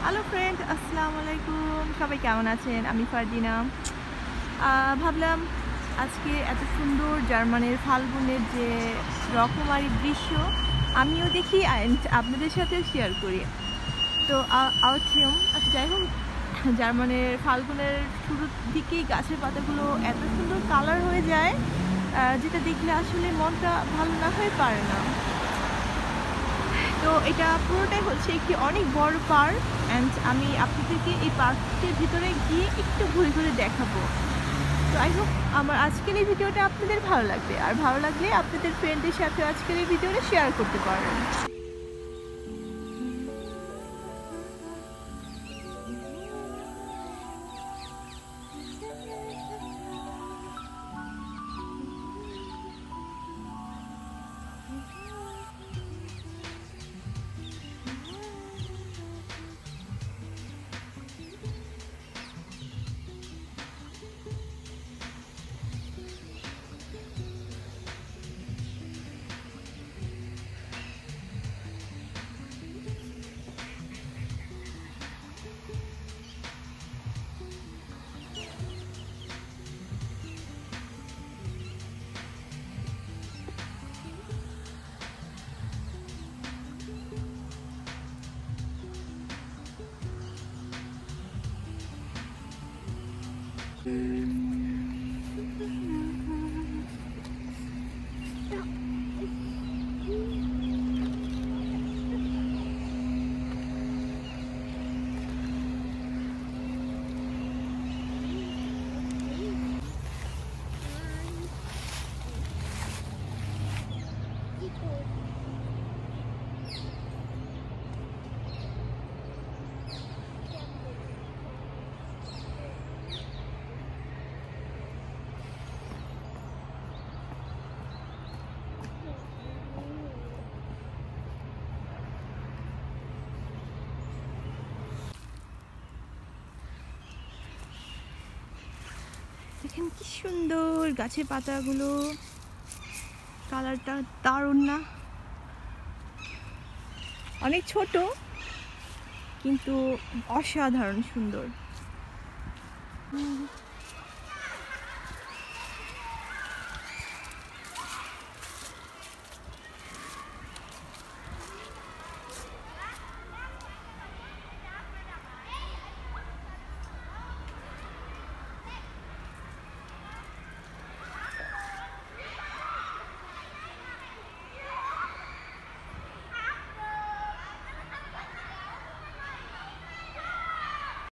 Hello friend, আসসালামু আলাইকুম। সবাই কেমন আছেন? আমি ফারদিনা। ভাবলাম আজকে এত সুন্দর জার্মানির ফাল্গুনের যে রকমারি দৃশ্য আমিও দেখি অ্যান্ড আপনাদের সাথেও শেয়ার করি। তো আচ্ছা যাই হোক, জার্মানির ফাল্গুনের শুরুর দিকেই গাছের পাতাগুলো এত সুন্দর কালার হয়ে যায়, যেটা দেখলে আসলে মনটা ভালো না হয়ে পারে না। তো এটা পুরোটাই হচ্ছে একটি অনেক বড় পার্ক অ্যান্ড আমি আপনাদেরকে এই পার্কটির ভিতরে গিয়ে একটু ঘুরে ঘুরে দেখাবো। তো আই হোপ আমার আজকের এই ভিডিওটা আপনাদের ভালো লাগবে, আর ভালো লাগলে আপনাদের ফ্রেন্ডদের সাথে আজকের এই ভিডিওটা শেয়ার করতে পারেন। দেখেন কি সুন্দর গাছের পাতাগুলো, কালারটা দারুণ না? অনেক ছোট কিন্তু অসাধারণ সুন্দর।